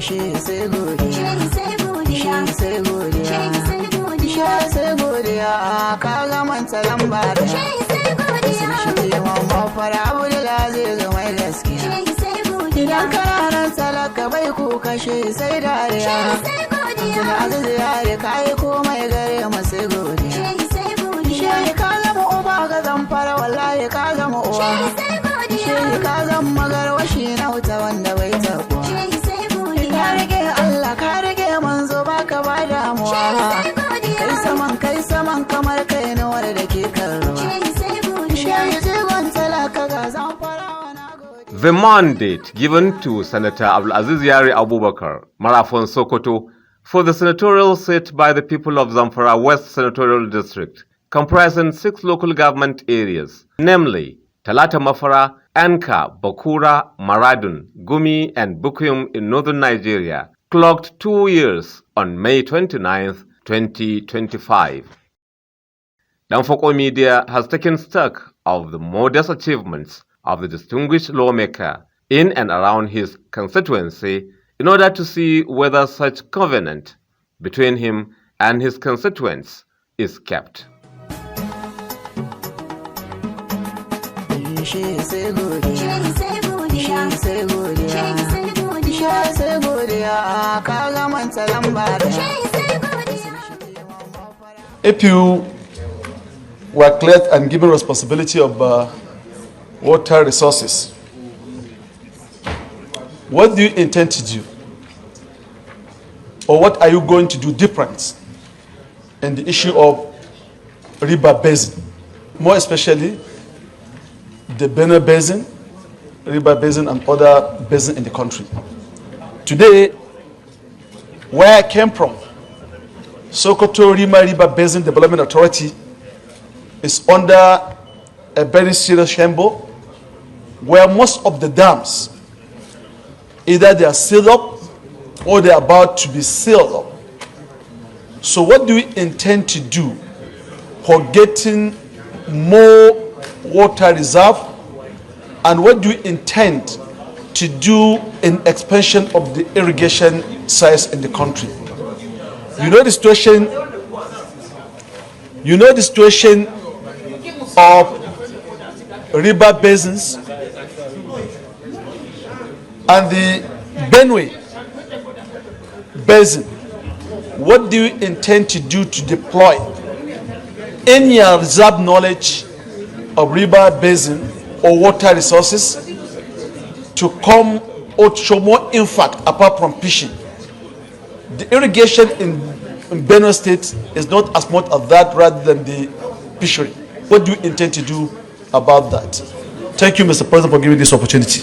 She say godiya, she say godiya, sai godiya, ka ga manta lamba da. Shi mamma fara Abdullahi ga mai gaskiya. Idan kana nan talaka bai kuka shi sai dariya. Tuna Aziz Yari kai komai gare mu sai godiya. Shehi ka zama uba ga Zamfara wallahi ka zama uwa. Shehi ka zama garwashi na wuta wanda bai tabuwa. Ka rike Allah ka rike manzo baka ba damuwa. Kai saman kamar kai na wanda da ke karruwa. Shehi jigon talaka ga Zamfara. The mandate given to Senator Abdulaziz Yari Abubakar, Marafon Sokoto, for the senatorial seat by the people of Zamfara West Senatorial District, comprising 6 local government areas, namely Talata Mafara, Anka, Bakura, Maradun, Gumi, and Bukuyum in northern Nigeria, clocked 2 years on May 29, 2025. Danfoko Media has taken stock of the modest achievements of the distinguished lawmaker in and around his constituency in order to see whether such covenant between him and his constituents is kept. If you were cleared and given responsibility of water resources, what do you intend to do? Or what are you going to do different in the issue of river basin, more especially the Benue Basin, river basin, and other basins in the country? Today, where I came from, Sokoto Rima River Basin Development Authority is under a very serious shamble, where most of the dams, either they are sealed up or they are about to be sealed up. So what do we intend to do for getting more water reserve, and what do we intend to do in expansion of the irrigation sites in the country? You know the situation of river basins and the Benue Basin. What do you intend to do to deploy in your reserve knowledge of river basin or water resources to come or to show more impact apart from fishing? The irrigation in Benue State is not as much of that rather than the fishery. What do you intend to do about that? Thank you, Mr. President, for giving this opportunity.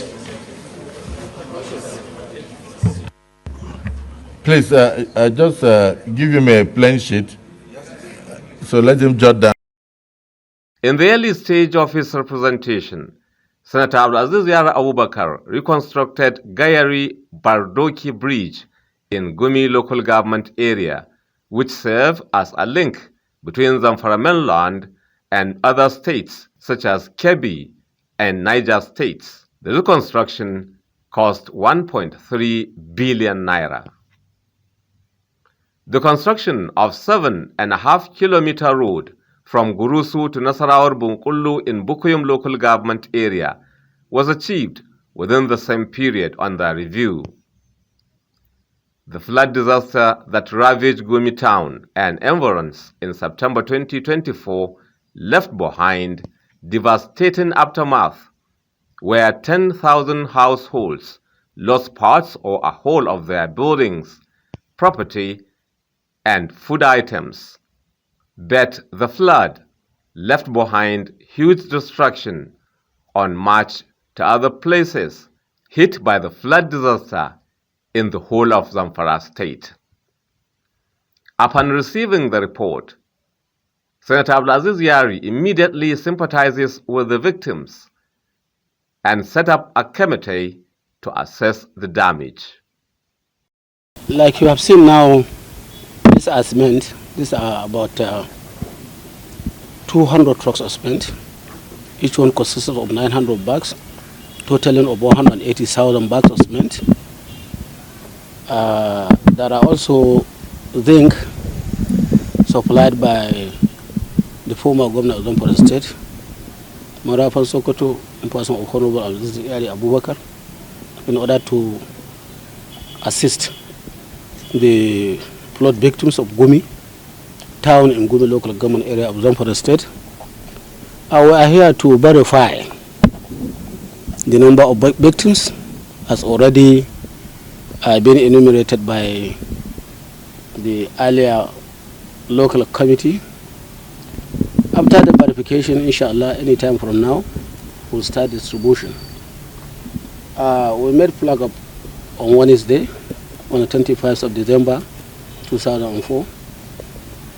Please, just give him a plain sheet, so let him jot down. In the early stage of his representation, Senator Abdulaziz Yari Abubakar reconstructed Gayari Bardoki Bridge in Gumi local government area, which serve as a link between Zamfara mainland and other states such as Kebbi and Niger states. The reconstruction cost 1.3 billion naira. The construction of 7.5-kilometer road from Gurusu to Nasarawar Bunkullu in Bukuyum local government area was achieved within the same period under review. The flood disaster that ravaged Gumi town and environs in September 2024 left behind devastating aftermath, where 10,000 households lost parts or a whole of their buildings, property, and food items. But the flood left behind huge destruction on march to other places hit by the flood disaster in the whole of Zamfara state. Upon receiving the report, Senator Abdulaziz Yari immediately sympathizes with the victims and set up a committee to assess the damage. Like you have seen now, this are cement. These are about 200 trucks of cement. Each one consists of 900 bags, totaling of 180,000 bags of cement. There are also zinc supplied by the former governor of Zamfara State, Marafan Sokoto, in person of Honorable Yari Abubakar, in order to assist the flood victims of Gumi town in Gumi local government area of Zamfara State. We are here to verify the number of victims has already been enumerated by the earlier local committee. After the verification, inshallah, any time from now, we'll start distribution. We made flag up on Wednesday, on the 21st of December 2004.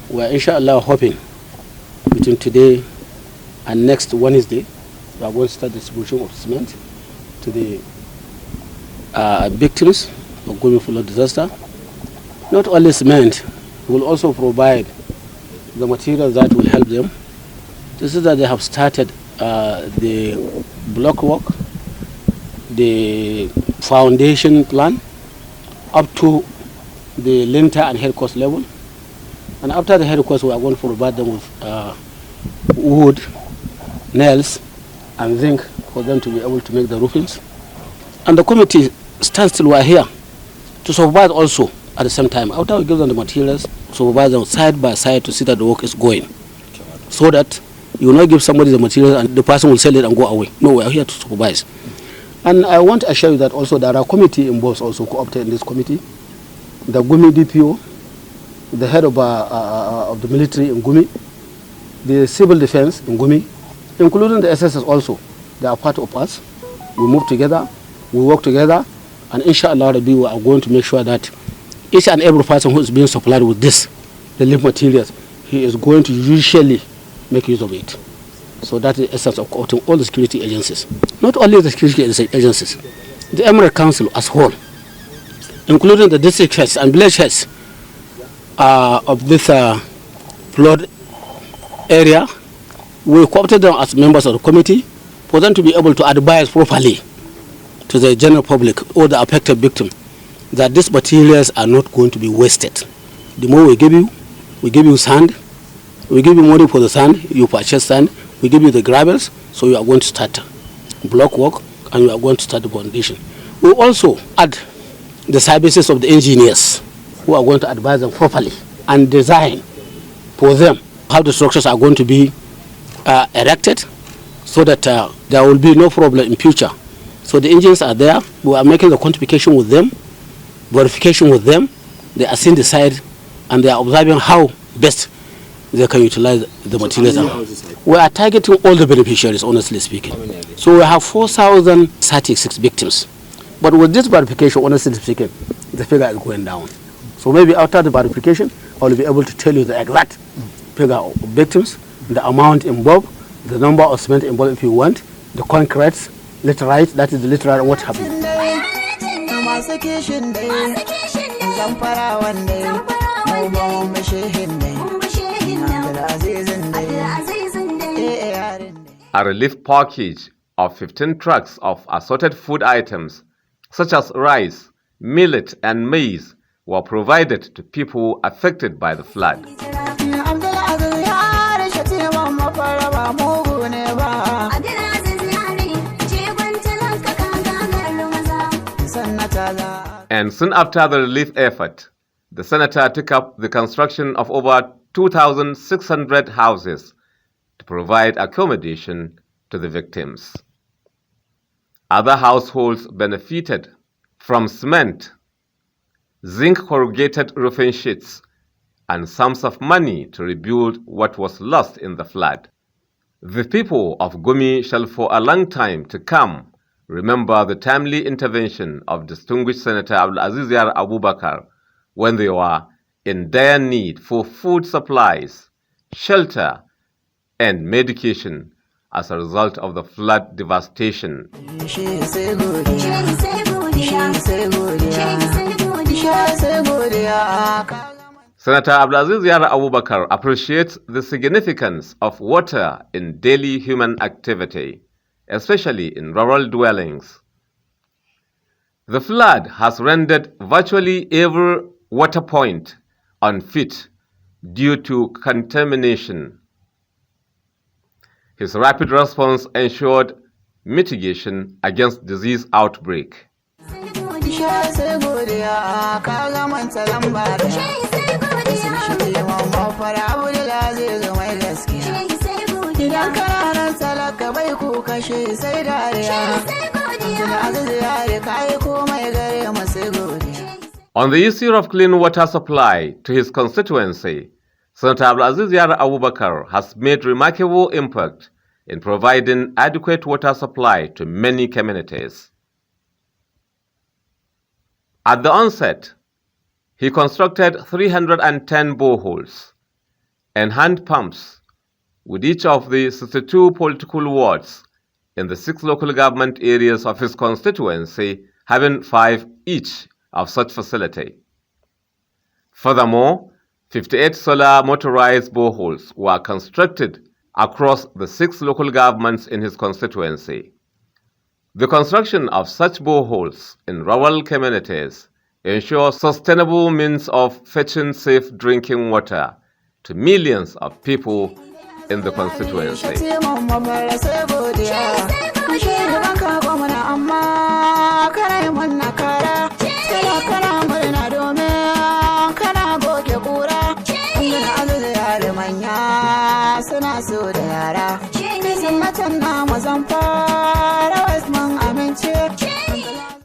We are inshallah hoping between today and next Wednesday, we are going to start distribution of cement to the victims of Gumi flood disaster. Not only cement, we will also provide the materials that will help them. This is that they have started the block work, the foundation plan up to the linter and head course level. And after the head course, we are going to provide them with wood, nails, and zinc for them to be able to make the roofings. And the committee stands still, we are here to supervise also at the same time. After we give them the materials, supervise them side by side to see that the work is going. So that you will not give somebody the materials and the person will sell it and go away. No, we are here to supervise. And I want to assure you that also there are committee involved also co-opted in this committee. The Gumi DPO, the head of the military in Gumi, the civil defense in Gumi, including the SSS also. They are part of us. We move together, we work together, and inshallah we are going to make sure that each and every person who is being supplied with this, the relief materials, he is going to usually make use of it. So that is the essence of courting all the security agencies. Not only the security agencies, the Emirate Council as whole, including the district heads and village heads of this flood area. We coopted them as members of the committee for them to be able to advise properly to the general public or the affected victim that these materials are not going to be wasted. The more we give you sand, we give you money for the sand, you purchase sand, we give you the gravels, so you are going to start block work and you are going to start the foundation. We also add the services of the engineers who are going to advise them properly and design for them how the structures are going to be erected so that there will be no problem in future. So the engineers are there, we are making the quantification with them, verification with them, they are seeing the site and they are observing how best they can utilize the materials. We are targeting all the beneficiaries, honestly speaking. So we have 4,036 victims. But with this verification, honestly speaking, the figure is going down. So maybe after the verification, I will be able to tell you the exact figure of victims, the amount involved, the number of cement involved if you want, the concrete, literite, that is the literite and what happened. A relief package of 15 trucks of assorted food items such as rice, millet and maize were provided to people affected by the flood. And soon after the relief effort, the senator took up the construction of over 2,600 houses to provide accommodation to the victims. Other households benefited from cement, zinc corrugated roofing sheets, and sums of money to rebuild what was lost in the flood. The people of Gumi shall for a long time to come remember the timely intervention of distinguished Senator Yari Abubakar when they were in dire need for food supplies, shelter, and medication as a result of the flood devastation. Senator Yari Abubakar appreciates the significance of water in daily human activity, especially in rural dwellings. The flood has rendered virtually every water point unfit due to contamination. His rapid response ensured mitigation against disease outbreak. On the issue of clean water supply to his constituency, Senator Yari Abubakar has made remarkable impact in providing adequate water supply to many communities. At the onset, he constructed 310 boreholes and hand pumps with each of the 62 political wards in the 6 local government areas of his constituency having 5 each of such facility. Furthermore, 58 solar motorized boreholes were constructed across the 6 local governments in his constituency. The construction of such boreholes in rural communities ensures sustainable means of fetching safe drinking water to millions of people in the constituency.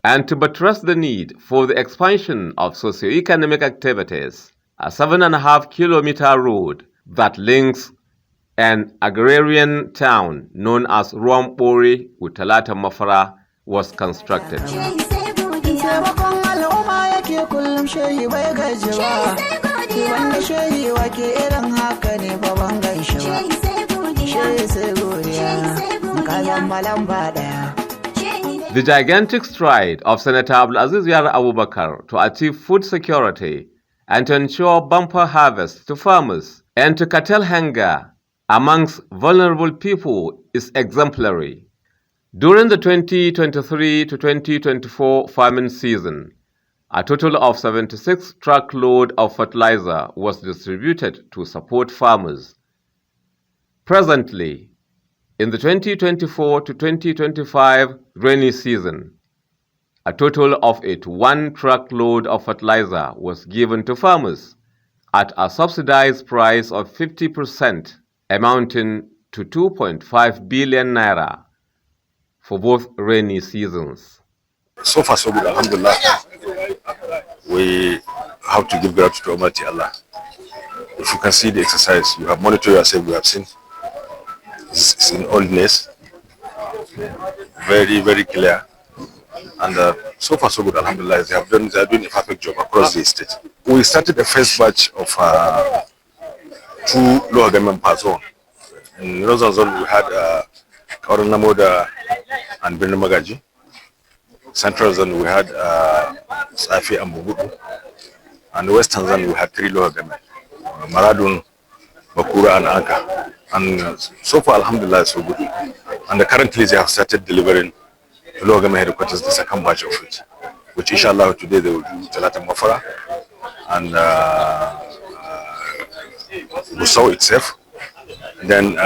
And to buttress the need for the expansion of socio-economic activities, a 7.5-kilometer road that links an agrarian town known as Ruambori with Talata Mafara was constructed. The gigantic stride of Senator Yari Abubakar to achieve food security and to ensure bumper harvest to farmers and to curtail hunger amongst vulnerable people is exemplary. During the 2023 to 2024 farming season, a total of 76 truckloads of fertilizer was distributed to support farmers. Presently, in the 2024 to 2025 rainy season, a total of 81 truckloads of fertilizer was given to farmers at a subsidized price of 50%, amounting to 2.5 billion naira for both rainy seasons. So far, so good, alhamdulillah. We have to give gratitude to Almighty Allah. If you can see the exercise, you have monitored yourself, you have seen. It's in oldness, very, very clear. And so far, so good, alhamdulillah. They are doing a perfect job across the state. We started the first batch of 2 lower government per zone. In Northern Zone, we had Kauranamoda and Benamagaji. Central Zone, we had Safi and Bubudu. And the Western Zone, we had 3 lower government, Maradun, Bakura, and Anka. And so far, alhamdulillah, so good. And currently, they have started delivering to lower government headquarters the second batch of it, which inshallah today they will do Talata Mafara and Gusau itself. Then you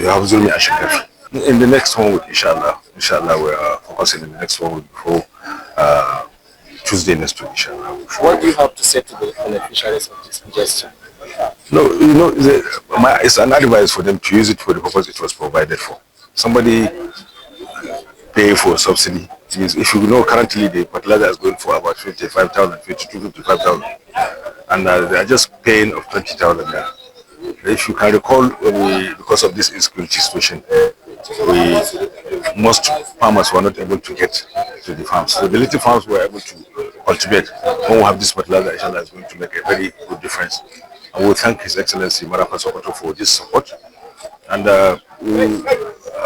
have Zulmi Ashikaf. In the next 1 week, inshallah, we are focusing in the next 1 week before Tuesday next week, inshallah. What do you have to say to the beneficiaries of this gesture? No, you know, it's an advice for them to use it for the purpose it was provided for. Somebody pay for subsidy. If you know, currently the fertilizer is going for about 55,000, 55,000, and they are just paying of 20,000 there. If you can recall, because of this insecurity situation, most farmers were not able to get to the farms. So the little farms were able to cultivate. When we have this fertilizer, inshallah, is going to make a very good difference. I will thank His Excellency Marafa Sokoto for this support, and I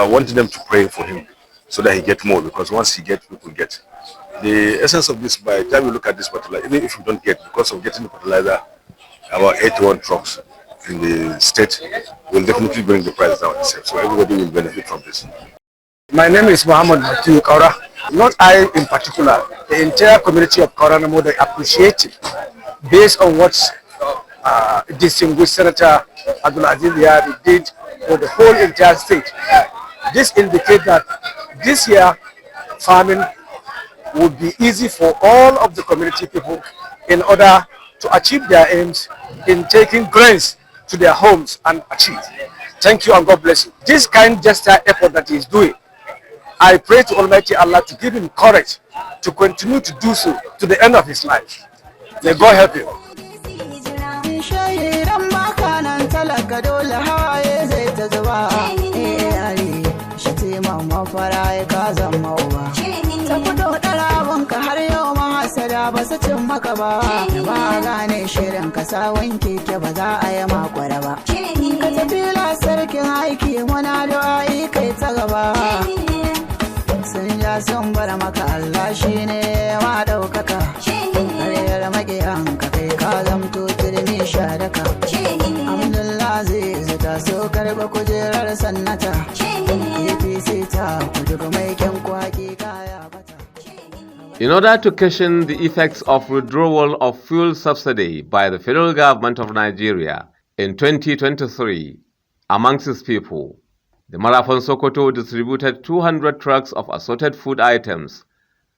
want them to pray for him so that he gets more, because once he gets, people get. The essence of this, by the time you look at this fertilizer, even if you don't get, because of getting the fertilizer, about 81 trucks in the state will definitely bring the price down itself. So everybody will benefit from this. My name is Muhammad Matiu Kaura. Not I in particular, the entire community of Kauranamo, they appreciate it based on what distinguished Senator Yari did for the whole entire state. This indicates that this year farming would be easy for all of the community people in order to achieve their aims in taking grains to their homes and achieve. Thank you and God bless you. This kind gesture effort that he is doing, I pray to Almighty Allah to give him courage to continue to do so to the end of his life. May God help him. Ba su cin maka ba, ba gane shirin ka sawun keke ba za a yi makwara ba. Ka tafi sarkin aiki muna du'a'i kai ta gaba. Sun ja sun bar maka Allah shi ne ma ɗaukaka. Karyar maƙiyan ka kai ka zamto turmi sha daka. Alhamdulillah zai zata so karɓa kujerar sannata. APC ta kudu mai kyan kwaki kaya bata. In order to cushion the effects of withdrawal of fuel subsidy by the federal government of Nigeria in 2023 amongst its people, the Marafan Sokoto distributed 200 trucks of assorted food items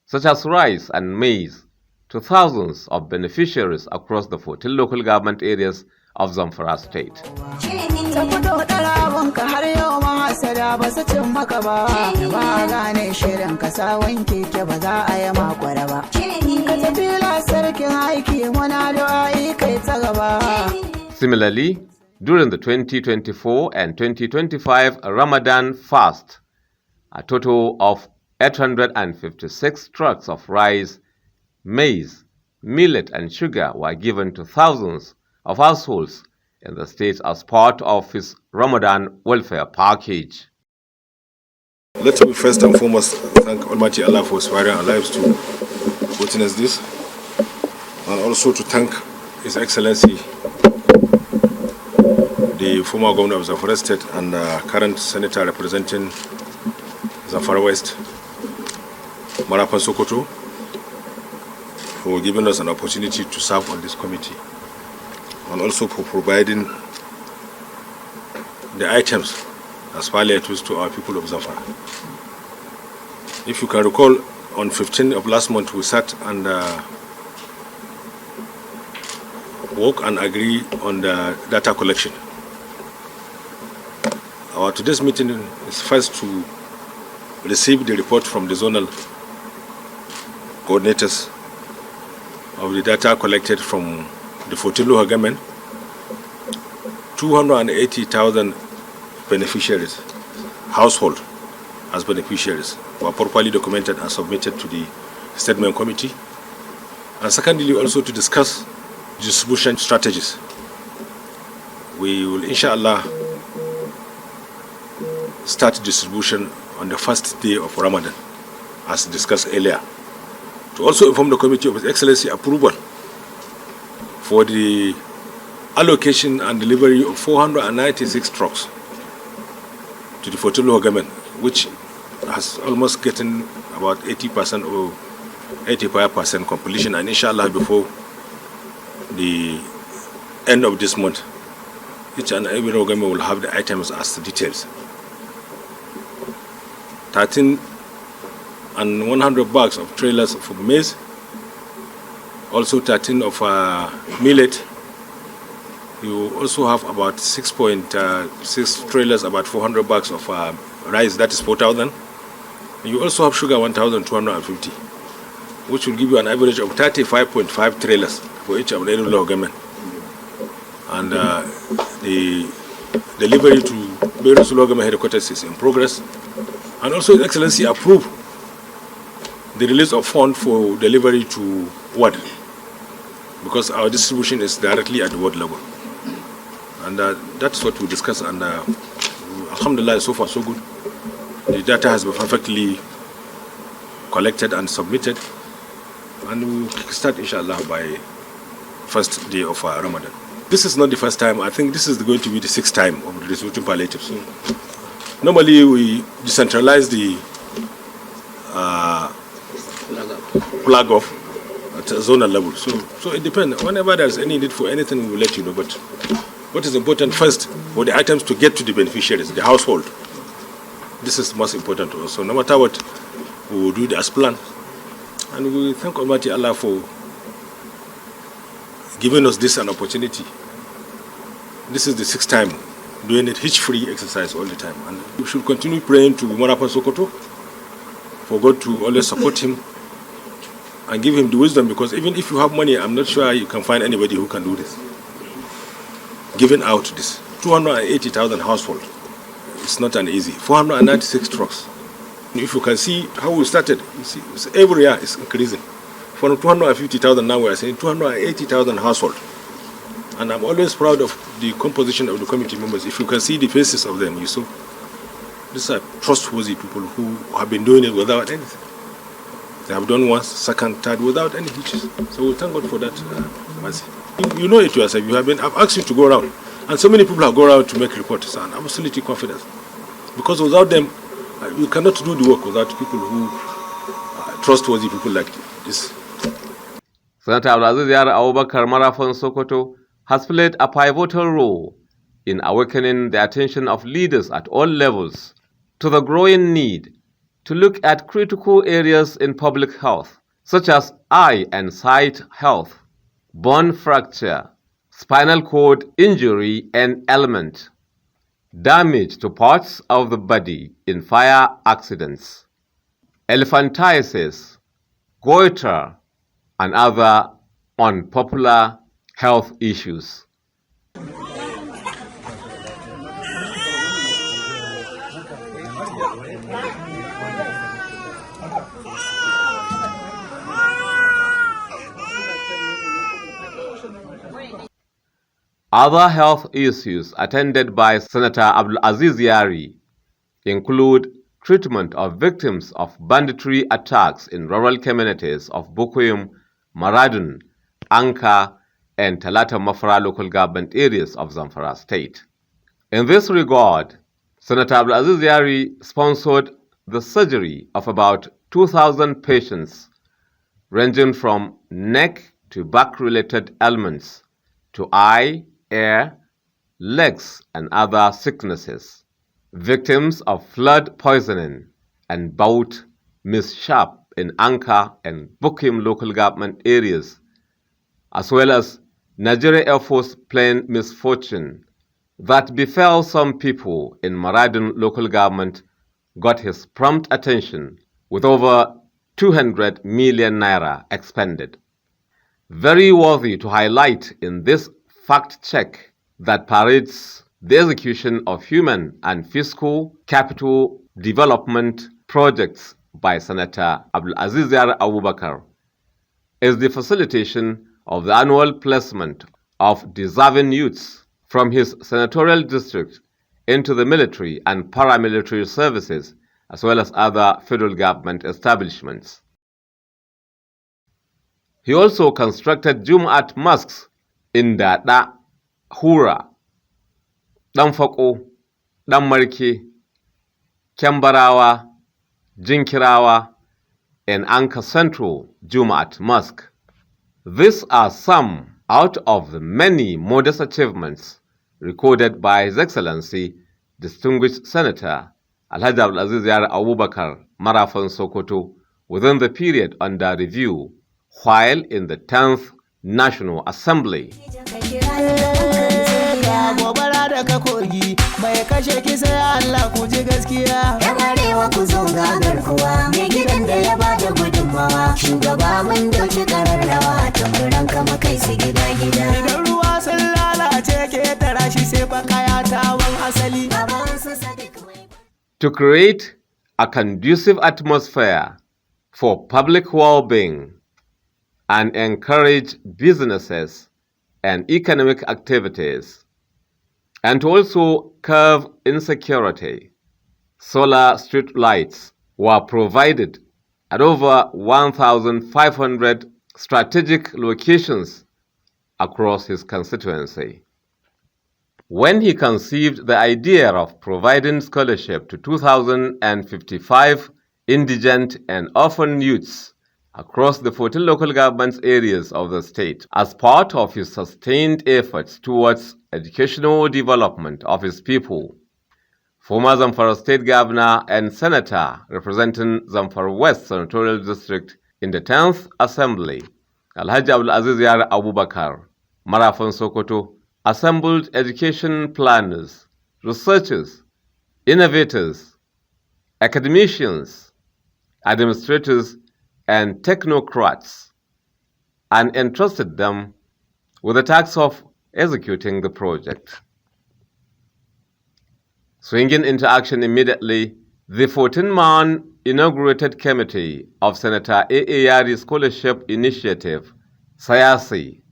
such as rice and maize to thousands of beneficiaries across the 14 local government areas of Zamfara state. Similarly, during the 2024 and 2025 Ramadan fast, a total of 856 trucks of rice, maize, millet and sugar were given to thousands of households in the state as part of his Ramadan welfare package. Let me first and foremost thank Almighty Allah for sparing our lives to witness this, and also to thank His Excellency, the former governor of Zamfara State and current senator representing Zamfara West, Marafan Sokoto, for giving us an opportunity to serve on this committee, and also for providing the items as palliatives to our people of Zamfara. If you can recall, on 15th of last month we sat and work and agree on the data collection. Our today's meeting is first to receive the report from the zonal coordinators of the data collected from the 14 local government. 280,000 beneficiaries, household as beneficiaries, were properly documented and submitted to the statement committee. And secondly, also to discuss distribution strategies. We will, inshallah, start distribution on the first day of Ramadan, as discussed earlier. To also inform the committee of His Excellency approval for the allocation and delivery of 496 trucks to the 14 local government, which has almost gotten about 80% or 85% completion, and inshallah before the end of this month, each and every local government will have the items as the details. 13 and 100 bags of trailers for maize, also 13 of millet. You also have about 6.6 trailers, about 400 bags of rice, that is 4,000. You also have sugar, 1,250, which will give you an average of 35.5 trailers for each of the local government. And the delivery to various local government headquarters is in progress. And also His Excellency approved the release of funds for delivery to ward, because our distribution is directly at the ward level. And that's what we discussed, and alhamdulillah, so far so good. The data has been perfectly collected and submitted, and we will start inshallah by first day of Ramadan. This is not the first time. I think this is going to be the 6th time of distributing palliatives. So normally we decentralize the flag off at a zonal level. So it depends. Whenever there's any need for anything, we will let you know. But what is important first for the items to get to the beneficiaries, the household. This is most important to us. So no matter what, we will do it as planned. And we thank Almighty Allah for giving us this an opportunity. This is the 6th time doing it hitch-free exercise all the time. And we should continue praying to Marapan Sokoto for God to always support him and give him the wisdom, because even if you have money, I'm not sure you can find anybody who can do this. Giving out this 280,000 household, it's not an easy. 496 trucks. If you can see how we started, you see, every year it's increasing. From 250,000 now we are saying 280,000 household. And I'm always proud of the composition of the committee members. If you can see the faces of them, you saw. These are trustworthy people who have been doing it without anything. They have done once, second, third, without any hitches. So we thank God for that mercy. You know it yourself. I've asked you to go around. And so many people have gone around to make reports. And I'm absolutely confident. Because without them, you cannot do the work without people who are trustworthy people like this. Senator Abdulaziz Yari Abubakar Marafan Sokoto has played a pivotal role in awakening the attention of leaders at all levels to the growing need to look at critical areas in public health, such as eye and sight health, bone fracture, spinal cord injury and ailment, damage to parts of the body in fire accidents, elephantiasis, goiter, and other unpopular health issues. Other health issues attended by Senator Abdulaziz Yari include treatment of victims of banditry attacks in rural communities of Bukuyum, Maradun, Anka, and Talata Mafara local government areas of Zamfara state. In this regard, Senator Abdulaziz Yari sponsored the surgery of about 2,000 patients ranging from neck to back-related ailments to eye, ear, legs, and other sicknesses. Victims of flood poisoning and bout mishap in Anka and Bukim local government areas, as well as Nigeria Air Force plane misfortune that befell some people in Maradun local government, got his prompt attention with over 200 million naira expended. Very worthy to highlight in this fact check that parades the execution of human and fiscal capital development projects by Senator Abdulaziz Yari Abubakar is the facilitation of the annual placement of deserving youths from his senatorial district into the military and paramilitary services, as well as other federal government establishments. He also constructed Jumu'at mosques in Dada, Hura, Danfako, Danmarke, Kyambarawa, Jinkirawa, and Anka Central Jumu'at Mosque. These are some out of the many modest achievements recorded by His Excellency, Distinguished Senator Alhaji Abdulaziz Yari Abubakar Marafan Sokoto within the period under review while in the 10th National Assembly. To create a conducive atmosphere for public well-being and encourage businesses and economic activities, and to also curb insecurity, solar street lights were provided at over 1,500 strategic locations across his constituency. When he conceived the idea of providing scholarship to 2,055 indigent and orphan youths across the 14 local government areas of the state as part of his sustained efforts towards educational development of his people. Former Zamfara State Governor and Senator representing Zamfara West Senatorial District in the 10th Assembly, Alhaji Abdulaziz Yari Abubakar, Marafan Sokoto, assembled education planners, researchers, innovators, academicians, administrators, and technocrats, and entrusted them with the task of executing the project. Swinging into action immediately, the 14-man inaugurated committee of Senator Yari Scholarship Initiative, SAYASI,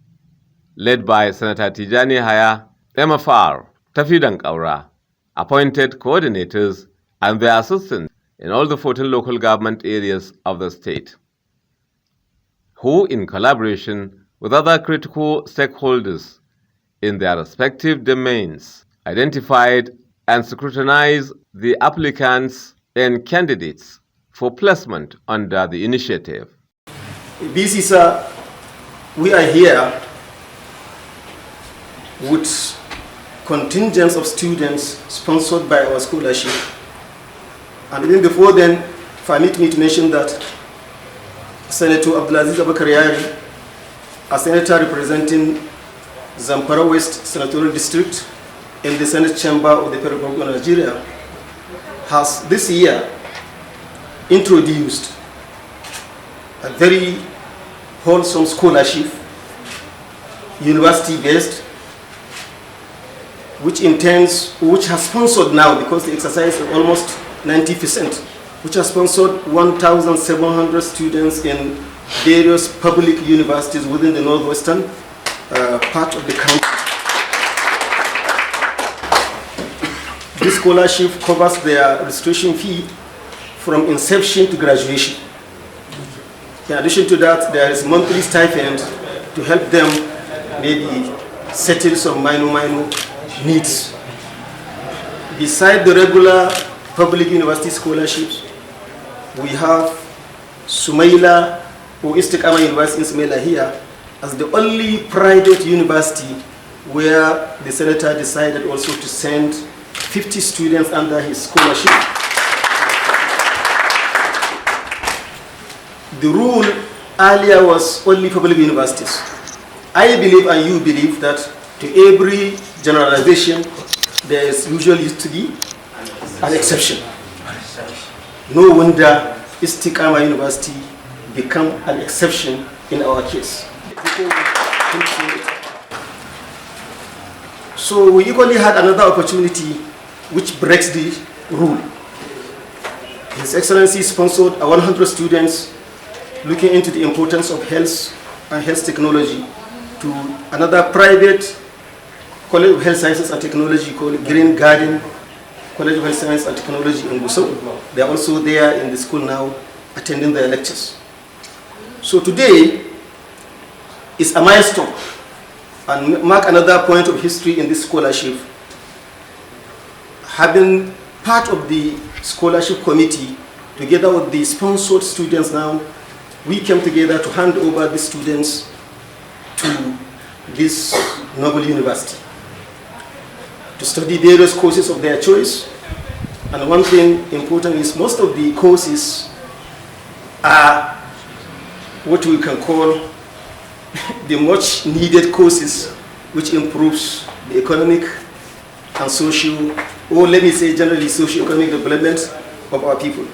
led by Senator Tijani Haya, MFR, Tafidan Kaura, appointed coordinators and their assistants in all the 14 local government areas of the state, who, in collaboration with other critical stakeholders in their respective domains, identified and scrutinized the applicants and candidates for placement under the initiative. This is we are here with contingents of students sponsored by our scholarship. And even before then, permit me to mention that Senator Abdulaziz Yari, a senator representing Zamfara West Senatorial District in the Senate Chamber of the Federal Republic of Nigeria, has this year introduced a very wholesome scholarship, university-based, which has sponsored now, because the exercise is almost 90%, which has sponsored 1,700 students in various public universities within the northwestern part of the country. This scholarship covers their registration fee from inception to graduation. In addition to that, there is monthly stipend to help them maybe settle some minor needs. Beside the regular public university scholarships, we have Sumaila or Istiqama University in Sumaila here as the only private university where the senator decided also to send 50 students under his scholarship. The rule earlier was only public universities. I believe, and you believe, that to every generalization there is usually used to be an exception. No wonder Istiqama University become an exception in our case. So we equally had another opportunity which breaks the rule. His Excellency sponsored 100 students looking into the importance of health and health technology to another private College of Health Sciences and Technology called Green Garden College of Health Science and Technology in Gusau. They are also there in the school now attending their lectures. So today is a milestone and mark another point of history in this scholarship. Having part of the scholarship committee together with the sponsored students now, we came together to hand over the students to this noble university to study various courses of their choice. And one thing important is most of the courses are what we can call the much needed courses which improves the economic and social, or let me say generally socio-economic development of our people.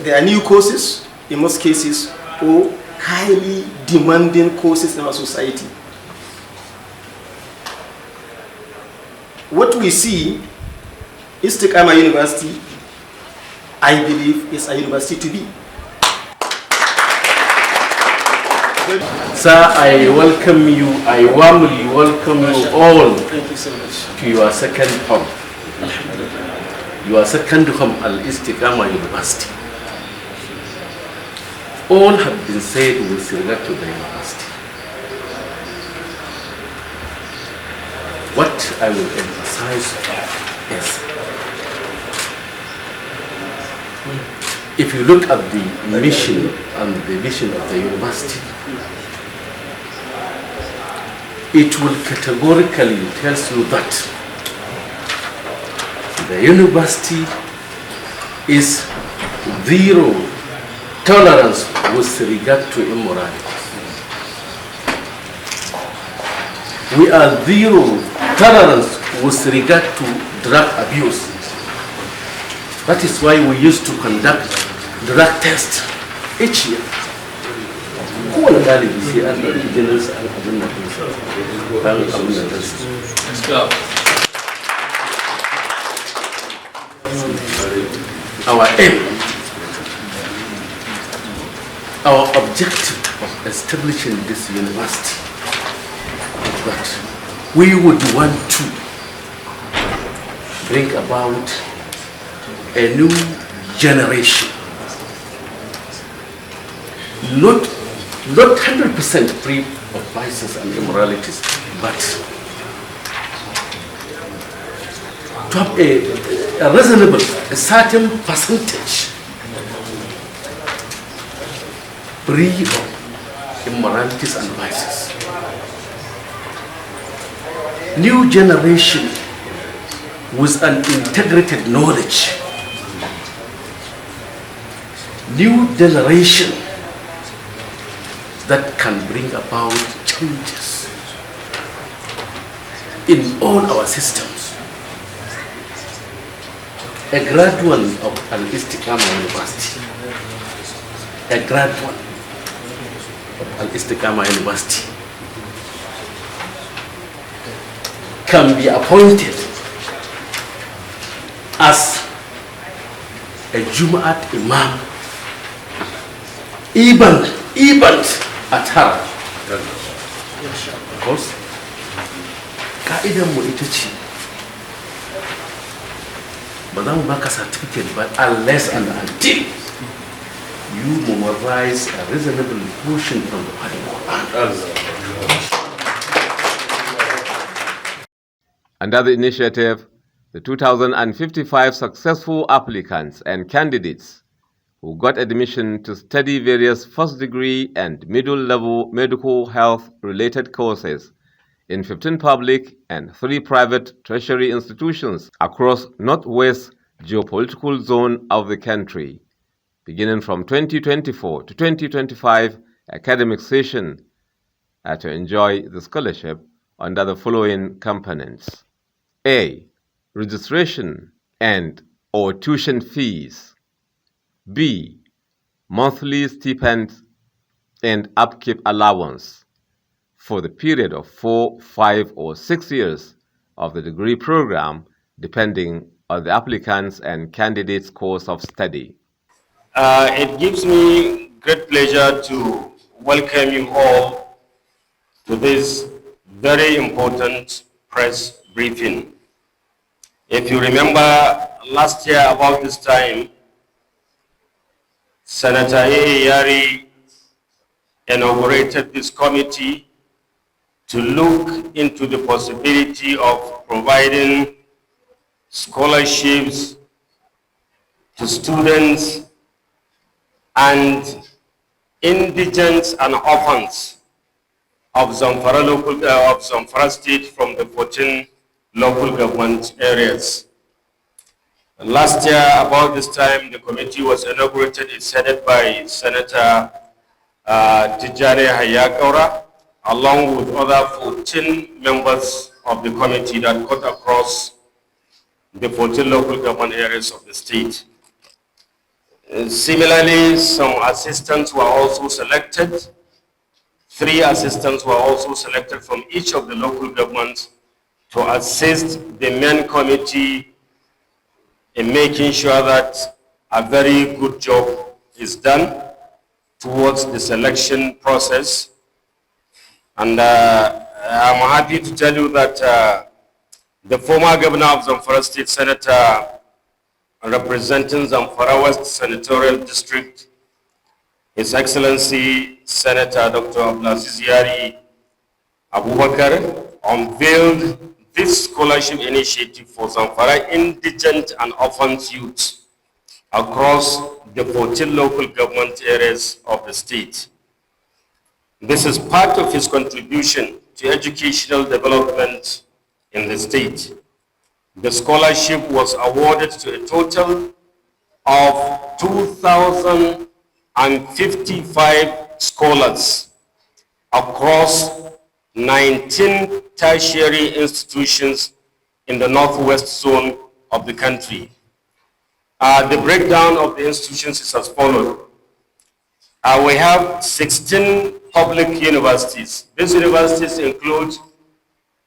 There are new courses in most cases, or highly demanding courses in our society. What we see, Istiqama University, I believe, is a university to be. Sir, I welcome you, I warmly welcome you all to your second home. Your second home, Al-Istiqama University. All have been said with regard to the university. What I will emphasize is if you look at the mission and the vision of the university, it will categorically tell you that the university is zero tolerance with regard to immorality. We are zero tolerance with regard to drug abuse. That is why we used to conduct drug tests each year. Kowane ɗalibi sai an ɗauki jininsa an abin da ɗinsa bayan abin da ɗinsa. Our aim, our objective of establishing this university is that we would want to bring about a new generation, not 100% free of vices and immoralities, but to have a reasonable, a certain percentage free of immoralities and vices. New generation with an integrated knowledge. New generation that can bring about changes in all our systems. A graduate of Al-Istiqama University, a graduate of Al-Istiqama University can be appointed as a Jumu'at Imam, even at her. Because ka'idanmu ita ce ba za mu baka certificate ba unless and until you memorize a reasonable portion from the Quran. Under the initiative, the 2,055 successful applicants and candidates who got admission to study various first-degree and middle-level medical health-related courses in 15 public and 3 private tertiary institutions across Northwest geopolitical zone of the country, beginning from 2024 to 2025 academic session, are to enjoy the scholarship under the following components. A. Registration and or tuition fees. B. Monthly stipend and upkeep allowance for the period of 4, 5, or 6 years of the degree program, depending on the applicant's and candidate's course of study. It gives me great pleasure to welcome you all to this very important press briefing. If you remember last year about this time, Senator Yari inaugurated this committee to look into the possibility of providing scholarships to students and indigents and orphans of Zamfara State from the 14 local government areas. Last year, about this time, the committee was inaugurated. It's headed by Senator Tijjani Hayakaura, along with other 14 members of the committee that cut across the 14 local government areas of the state. Similarly, some assistants were also selected. 3 assistants were also selected from each of the local governments to assist the main committee in making sure that a very good job is done towards the selection process. And I'm happy to tell you that the former governor of Zamfara State, Senator representing Zamfara West Senatorial District, His Excellency Senator Dr. Abdulaziz Yari Abubakar, unveiled this scholarship initiative for Zamfara indigent and orphan youth across the 14 local government areas of the state. This is part of his contribution to educational development in the state. The scholarship was awarded to a total of 2,055 scholars across 19 tertiary institutions in the northwest zone of the country. The breakdown of the institutions is as follows. We have 16 public universities. These universities include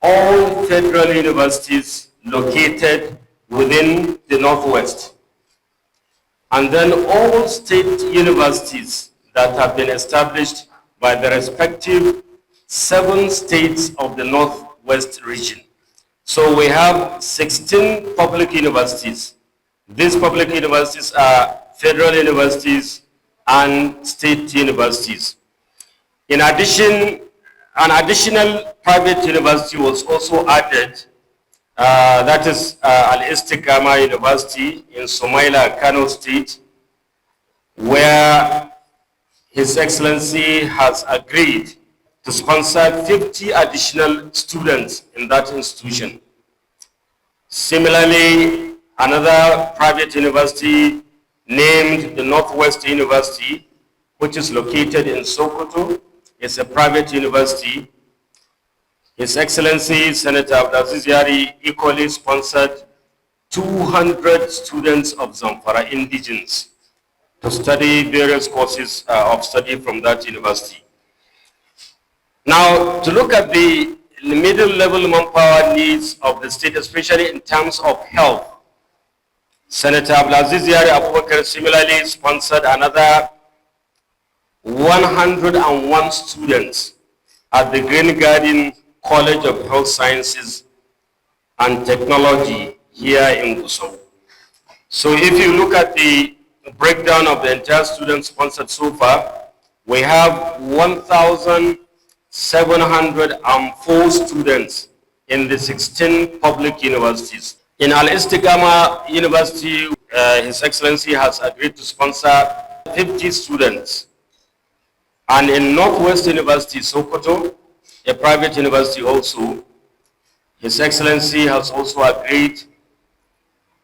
all federal universities located within the northwest, and then all state universities that have been established by the respective 7 states of the northwest region. So we have 16 public universities. These public universities are federal universities and state universities. In addition, an additional private university was also added, that is Al-Istiqama University in Somalia, Kano State, where His Excellency has agreed to sponsor 50 additional students in that institution. Similarly, another private university named the Northwest University, which is located in Sokoto, is a private university. His Excellency Senator Yari equally sponsored 200 students of Zamfara indigenes to study various courses of study from that university. Now, to look at the middle level manpower needs of the state, especially in terms of health, Senator Yari Abubakar similarly sponsored another 101 students at the Green Garden College of Health Sciences and Technology here in Gusau. So if you look at the breakdown of the entire students sponsored so far, we have 1,704 students in the 16 public universities. In Al-Istiqama University, His Excellency has agreed to sponsor 50 students. And in Northwest University, Sokoto, a private university also, His Excellency has also agreed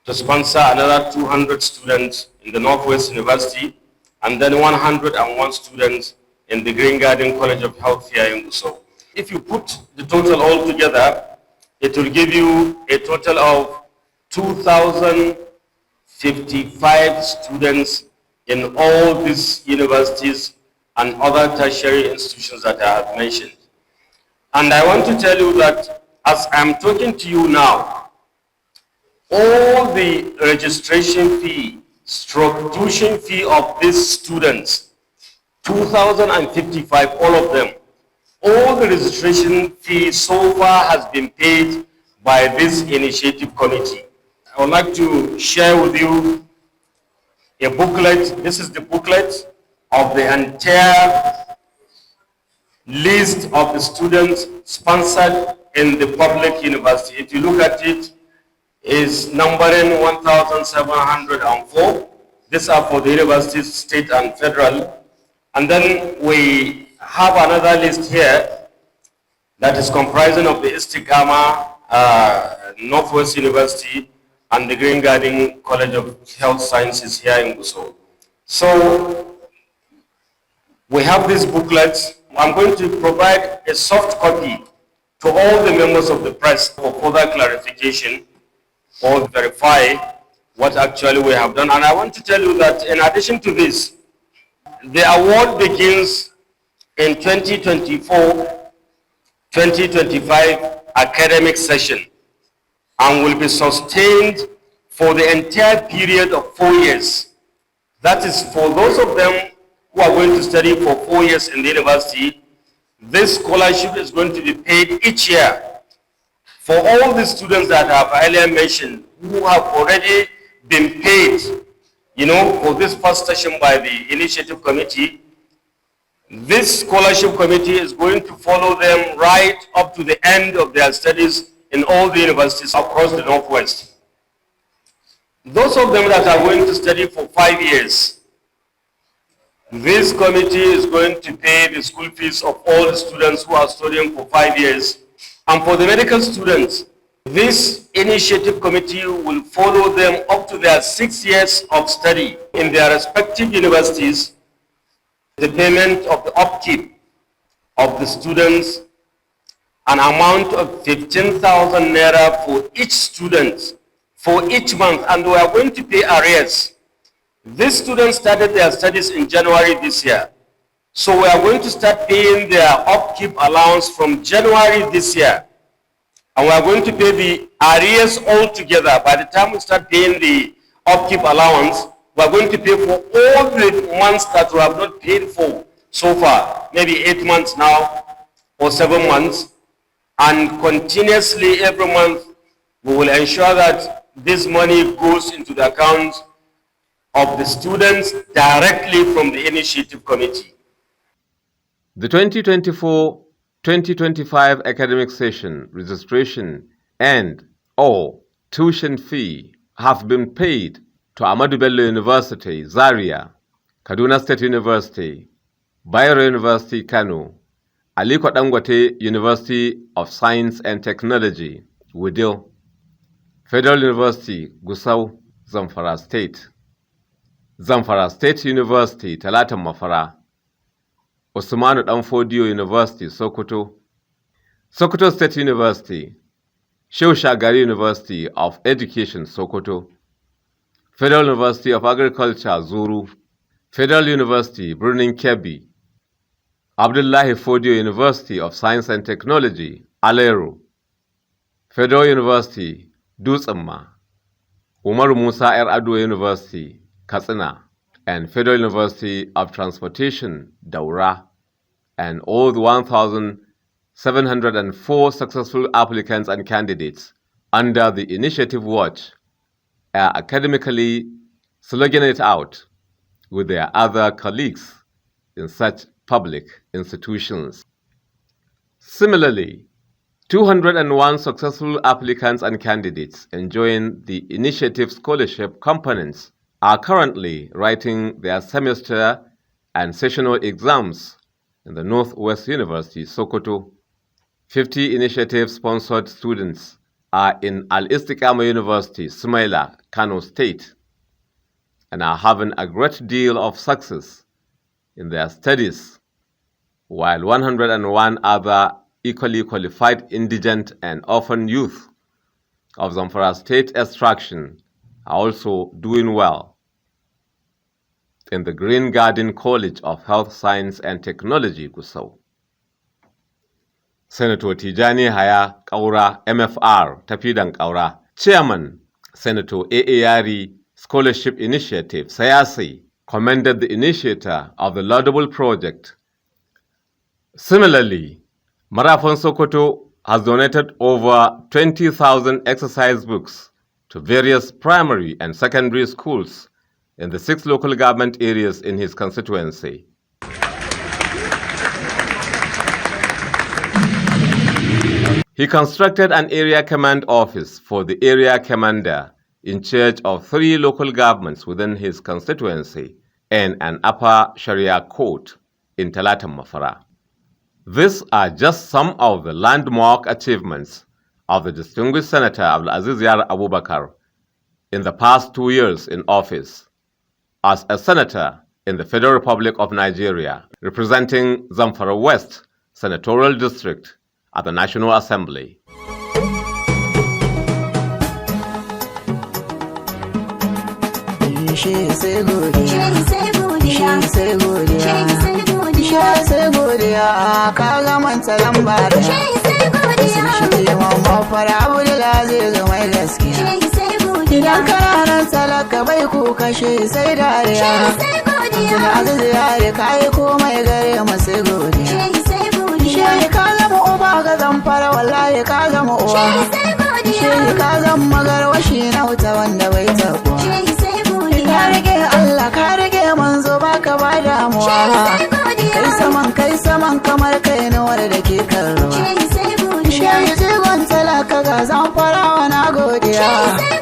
to sponsor another 200 students in the Northwest University, and then 101 students in the Green Garden College of Health here in Gusau. If you put the total all together, it will give you a total of 2,055 students in all these universities and other tertiary institutions that I have mentioned. And I want to tell you that as I'm talking to you now, all the registration fee, tuition fee of these students, 2,055, all of them, all the registration fee so far has been paid by this initiative committee. I would like to share with you a booklet. This is the booklet of the entire list of the students sponsored in the public university. If you look at it, is numbering 1,704. These are for the universities, state and federal. And then we have another list here that is comprising of the Istiqama, Northwest University, and the Green Garden College of Health Sciences here in Gusau. So we have these booklets. I'm going to provide a soft copy to all the members of the press for further clarification or verify what actually we have done. And I want to tell you that in addition to this, the award begins in 2024-2025 academic session and will be sustained for the entire period of 4 years. That is for those of them who are going to study for 4 years in the university. This scholarship is going to be paid each year. For all the students that I have earlier mentioned who have already been paid, for this first session by the initiative committee, this scholarship committee is going to follow them right up to the end of their studies in all the universities across the Northwest. Those of them that are going to study for 5 years, this committee is going to pay the school fees of all the students who are studying for 5 years. And for the medical students, this initiative committee will follow them up to their 6 years of study in their respective universities. The payment of the upkeep of the students, an amount of 15,000 naira for each student for each month, and we are going to pay arrears. These students started their studies in January this year. So we are going to start paying their upkeep allowance from January this year. And we are going to pay the arrears all together. By the time we start paying the upkeep allowance, we are going to pay for all the months that we have not paid for so far, maybe 8 months now or 7 months. And continuously every month, we will ensure that this money goes into the accounts of the students directly from the initiative committee. The 2024-2025 academic session registration and/or tuition fee have been paid to Ahmadu Bello University, Zaria, Kaduna State University, Bayero University, Kano, Aliko Dangote University of Science and Technology, Wudil, Federal University, Gusau, Zamfara State, Zamfara State University, Talatan Mafara, Usmanu Danfodiyo University, Sokoto, Sokoto State University, Shehu Shagari University of Education, Sokoto, Federal University of Agriculture, Zuru, Federal University, Birnin Kebbi, Abdullahi Fodio University of Science and Technology, Alero, Federal University, Dutsamma, Umaru Musa Yar'Adua University, Katsina, and Federal University of Transportation, Daura, and all the 1,704 successful applicants and candidates under the initiative watch are academically slugging it out with their other colleagues in such public institutions. Similarly, 201 successful applicants and candidates enjoying the initiative scholarship components are currently writing their semester and sessional exams in the Northwest University, Sokoto. 50 initiative-sponsored students are in Al-Istiqama University, Sumaila, Kano State, and are having a great deal of success in their studies, while 101 other equally qualified indigent and orphan youth of Zamfara State extraction are also doing well in the Green Garden College of Health Science and Technology, Gusau. Senator Tijani Haya Kaura, MFR, Tafidan Kaura, Chairman, Senator Yari Scholarship Initiative, Sayasi, commended the initiator of the laudable project. Similarly, Marafon Sokoto has donated over 20,000 exercise books to various primary and secondary schools in the 6 local government areas in his constituency. He constructed an area command office for the area commander in charge of 3 local governments within his constituency and an upper Sharia court in Talatan Mafara. These are just some of the landmark achievements of the distinguished Senator Abdulaziz Yari Abubakar in the past 2 years in office as a senator in the Federal Republic of Nigeria, representing Zamfara West Senatorial District at the National Assembly. Idan kananan talaka bai ku kashe sai dariya. Abdulaziz Yari kai komai gare mu sai godiya. Shehi ka zama uba ga Zamfara, wallahi ka zama uwa. Shehi ka zama garwashi na wuta wanda bai tabuwa. Ka rike Allah, ka rike manzo, baka ba damuwa. Kai saman kamar kai nuwar da ke kan ruwa. Shehi jigon talaka ga Zamfara, na godiya.